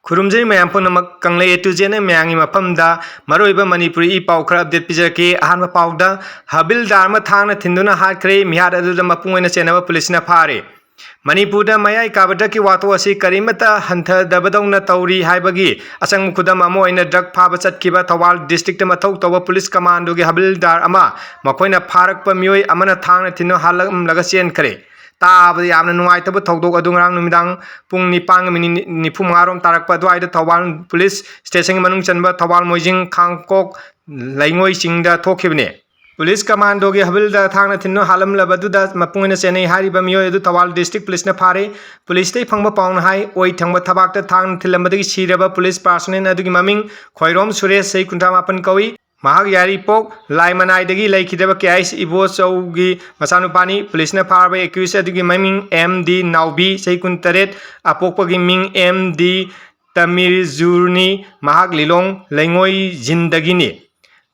खुरुमजरी ma'am पुनमक Kangle एटुजेने म्यांगी मफमदा मरोइबा Manipuri ई पाउ खरा update पिजरके अहानबा पाउदा हबिलदार मा थांगना थिंदुना हाटखरे मिहाद अदुदा मपुंगैना चेनबा पुलिसना फारे मणिपुरदा मयाई काबदकी वातो असी करीमता हंथदबदौना तौरी हाइबगी असंग खुदम अमो ओइना ड्रग फाबा चटकिबा थवाल डिस्ट्रिक्ट मथौ तौबा पुलिस कमांडोगी हबिलदार अमा मखोइना फारकपा मियोय अमना थांगना थिंदुना हालमलगा चेनखरे ताब यामना नुंगाइतबा थौदोक अदु ngrang numidang pung 9:45 तारकपा द्वाइदा थौबाल पुलिस स्टेशन मनुंग चनबा थौबाल मोइजिंग खांगकोक लाइंगोई चिंगदा थोखिबने पुलिस कमांडो के हबिलदार थांगना थिन्नो हालमलबदुदा मपुंगना चेनै हारिबा मियोय अदु थौबाल डिस्ट्रिक्ट पुलिसना फारे पुलिस तै फंगबा पाउन हाई ओइ थंगबा थबाकता थांग थिलमबदगी सिरबा पुलिस पर्सनल अदुगी ममिंग खोइरोम सुरेश सै कुंठा मापन कवि महाग यारीपोक लाइमनाइदगी लैखिदबा केआईस इबो चौगी मसानुपानी पुलिसना फारबा एक्यूज अदुगी ममिंग एमडी नाउबी सै कुंतरेट अपोकपगी मिंग एमडी तमिरजुरनी महाग लिलोंग लैंगोई जिंदगीनी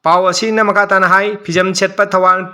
पाव असीना मकाताना हाई फिजम सेटपा थवाल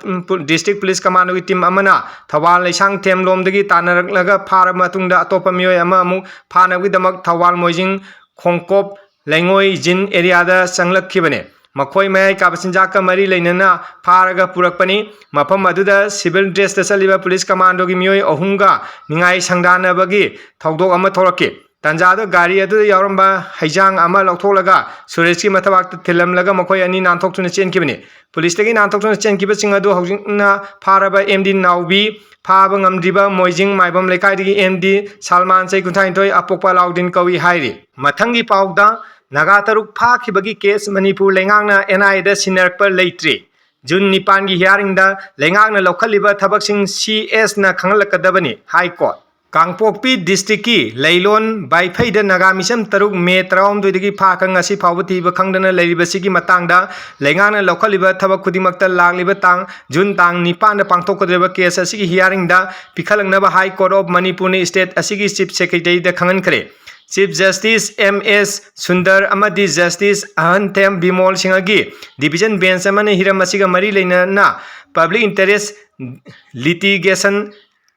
डिस्ट्रिक्ट पुलिस कमांडो की टीम अमना थवाल लैसांग थेमलोमदगी तानरकलगा फार मतुंगदा अतोपा मियोय अमा अमुक फानबगीदमक थवाल मोइजिंग खोंकोप लैंगोई जिन एरियादा संगलखिबने मखोई मयाई काबसिंजाक का मरी लेनना फारगा पुरकपनी मफम अदुदा सिविल ड्रेस चलीबा पुलिस कमांडो की मियोय अहुंगा निंगाई संगदानबगी थौदोक अमा थोरके तंजादो गाड़ी अदु यावरंबा हैजांग अमा लौथोलगा सुरेश की मथबाक थिलमलगा मखोय अनि नानथोकतुना चेनकिबने पुलिस तगी नानथोकतुना चेनकिबा चिंग अदु हौजिंगना फारबा MD नाउबी फाब ngamdriba मोइजिंग Maibam लेकाइदगी MD Salman सै कुंथाइनथोय अपोकपा लाउदिन कवि हाइरि मथंगी पाउदा नागा तरुक फाखिबगी केस मणिपुर लेंगांगना NIA दा सिनरकपर लेट्रे जून 9 की हियरिंगदा लेंगांगना लौखलिबा थबकसिंग CS ना खंगलकदबनी हाई कोर्ट कांगपोकपी डिस्ट्रिक्ट की लैलोन बाइफैदा नागा मिसम तरुक मे 13 फाखंग असि फावबा थीबा खंगदना लैरिबसिगी मतांगदा लेंगांगना लौखलिबा थबक खुदिमक्ता लागलिबा तांग जून तांग 9 दा पांगथोकदरेबा केस असिगी हियरिंगदा पिखलंगनबा हाई कोर्ट ऑफ मणिपुर ने स्टेट असिगी चीफ सेक्रेटरी दा खंगनखरे चीफ जस्टिस MS सुंदर अमदी जस्टिस अहनथेम बिमोल सिंहगी डिवीजन बेंच अमने हिरम असिगा मरी लेना पब्लिक इंटरेस्ट लिटिगेशन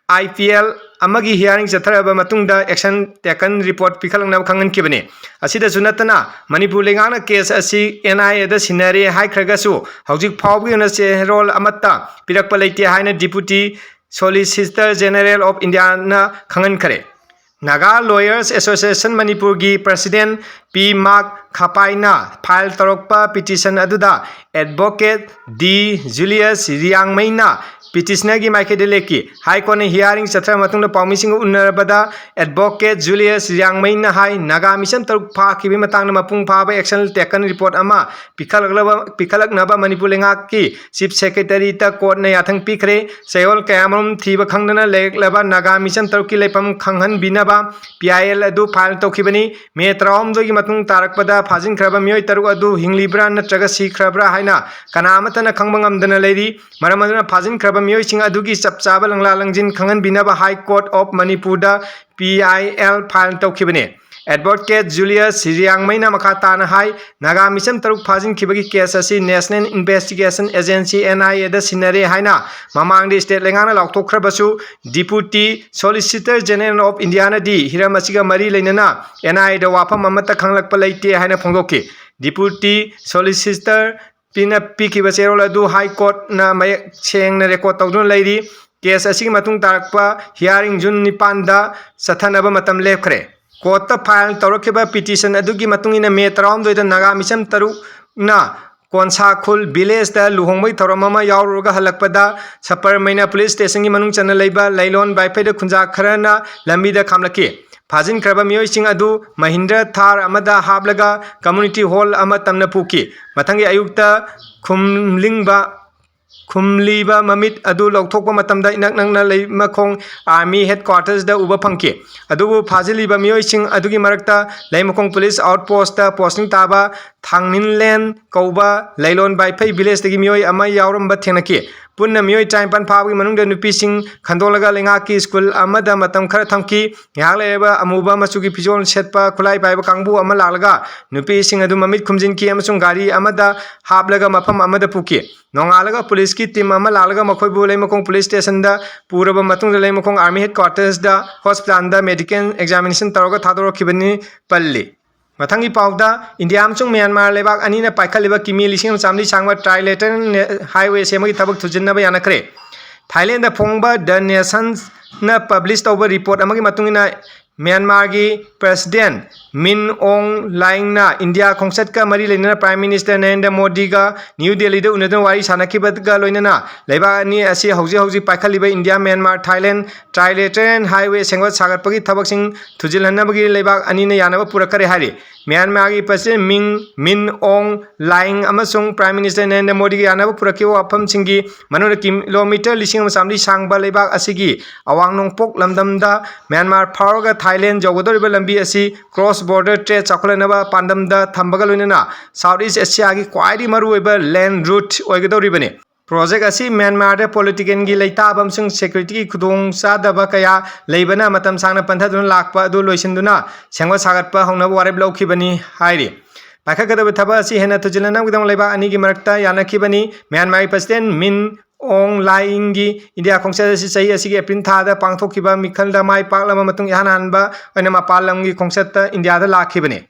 IPL अमगी हियरिंग चथरबा मतुंगदा एक्शन टेकन रिपोर्ट पिखलंगनब खंगनखिबने असिदा सुनतना मणिपुर लेंगांगना केस असि NIA दा सिनरे हाइखरगसु हौजिक फावगी न चेरोल अमत्ता पिरकपा लेते हाइना deputy solicitor general of India ना खंगनखरे नागा लॉयर्स एसोसिएशन मणिपुर की प्रेसिडेंट P मार्क खापाइना फाइल तौरपा पिटिशन अदुदा एडवोकेट D जुलियस रियांगमैना पिटिशनर की माइकेदे लेकी हाई कोर्ट ने हियरिंग चथर मतुंगदा पाउमिसिंग उन्नरबदा एडवोकेट जुलियस रियांगमैना हाई नागा मिशन तरुक फाखिबि मतांगना मपुंग फाबा एक्शन टेकन रिपोर्ट अमा पिखलकनबा मणिपुर लेंगा की चीफ सेक्रेटरी ता कोर्ट ने याथंग पिखरे सयोल कयामरुम थीबा खंगदना लेकलबा नागा मिशन तरुक की लेपम खंगहन बिनाबा PIL अदु फाइल तौखिबनी मे 13 की मतुंग तारकपदा फाजिनख्रबा मियोय तरुक अदु हिंगलिब्रा नत्रगा सिख्रबरा हाइना कनामतना खंगबंगमदना लेरी मरम अदुना फाजिनख्रबा मियोय सिंग अदुगी चपचाबा लंगला लंजिन खंगन बिनाबा हाई कोर्ट ऑफ मणिपुर दा PIL फाइल तौखिबने एडवोकेट जुलियस रियांगमैना मखा ताना हाई नागा मिशन तरुक फाजिनखिबगी केस असि नेशनल इन्वेस्टिगेशन एजेंसी NIA दा सिनरे हाइना ममांगदे स्टेट लेंगाना लाउथोखरबसु deputy solicitor general of India ना दी हिरम असिगा मरी लेनना NIA दा वाफम अमता खंगलकपा लेते हाइना फोंदोके डिप्यूटी सोलिसिटर पिना पिखिबा चेरोल अदु हाई कोर्ट ना मयक सेंगना रेकॉर्ड तौदुन लेरी केस असिगी मतुंग तारकपा हियरिंग जून 9 दा सथनबा मतम लेखरे कोर्ट फाइल तौरखिबा पिटिशन अदुगी मतुंगिना मे 13 दा नागा मिशन तरुक ना कोनसाखुल विलेज दा लुहोंगबै थौरम अमा यावरुगा हलकपदा सपर मैना पुलिस स्टेशन की मनुंग चना लेबा लैलोन बाइफैदा खुंजा खरना लंबीदा खामलके फाजिन खरबा मियोइसिंग अदु महिंद्र थार अमदा हाबलगा कम्युनिटी हॉल अमा तमना पुकी मथंगी अयुक्ता खुमलीबा ममित अदु लौथोकपा मतमदा इनक नंगना लैमखोंग आर्मी हेडक्वार्टर्स दा उबा फंके अदुबु फाजिलिबा मियोइसिंग अदुगी मरक्ता लैमखोंग पुलिस आउटपोस्ट दा पोस्टिंग ताबा थांगमिनलैंड कौबा लैलोन बाइफै विलेज दगी मियोय अमा यावरंबा थेनके पुन्ना मियोय टाइमपान फाबगी मनुंगदा नुपिसिंग खंदोलगा लेंगा की स्कूल अमदा मतम खरा थमकी याग लेबा अमुबा मचुगी फिजोल सेटपा खुलाई पाइबा कांगबु अमा लालगा नुपिसिंग अदु ममित खुमजिनकी अमसुंग गाड़ी अमदा हाबलगा मफम अमदा पुकी नोंगालगा पुलिस की टीम अमा लालगा मखोयबु लैमखोंग पुलिस स्टेशन दा पूरबा मतुंग लैमखोंग आर्मी हेडक्वार्टर्स दा हॉस्पिटल दा मेडिकल एग्जामिनेशन तौरगा थादोरखिबनी पल्ली मथंगी पाउदा इंडिया अमसुंग म्यांमार लेबाक अनीना पाइखलिबा किमी लिसिंग चामली सांगबा ट्राइलेटरल हाईवे सेमगी थबक थुजिनबा यानखरे थाईलैंड फोंगबा द नेशंस न पब्लिश तौबा रिपोर्ट अमगी मतुंगिना म्यांमार की प्रेसिडेंट मिन ओंग लाइंग ना इंडिया खोंगसत का मरी लेना प्राइम मिनिस्टर नरेंद्र मोदी का न्यू दिल्ली दे उन्नत वारी सानखिबदगा लोइनना लेबा अनि असि हौजी हौजी पाइखलिबा India Myanmar Thailand trilateral highway सेंगत सागतपगी थबकसिंग थुजिलहनबगी लेबा अनि ने यानबा पुरकरे हारि म्यांमार की प्रेसिडेंट मिन ओंग लाइंग अमसुंग प्राइम मिनिस्टर नरेंद्र मोदी की यानबा पुरकिबा वाफमसिंगी मनुना किलोमीटर लिसिंग सामली सांगबा लेबा असिगी अवांग नोंगपोक लमदमदा म्यांमार फावरगा थाईलैंड जौगदोरिबा लंबी असि क्रॉस बॉर्डर ट्रेड चाखलनबा पांडमदा थंबगा लोइनना साउथ ईस्ट एशिया की क्वाइडी मरुओइबा लैंड रूट ओइगदोरिबने प्रोजेक्ट असी म्यांमार पॉलिटिकल की लेताब अमसुंग सिक्योरिटी की खुदोंग चादबा कया लेबना मतम सांगना पंथदुना लाकपा अदु लोइसिनदुना सेंगवा सागतपा हौनबा वारेब लौखिबनी हाइरि पाइखगदबा थबा असी हेना थुजिलनबगदम लेबा अनि की मरक्ता यानखिबनी Myanmar president Min Aung lying की इंडिया खोंगसत असी सही असी एप्रिल थादा पांगथोखिबा मिखलदा माई पाकलबा मतुंग इहान हानबा ओइना मपाल लमगी खोंगसत इंडिया दा लाखिबने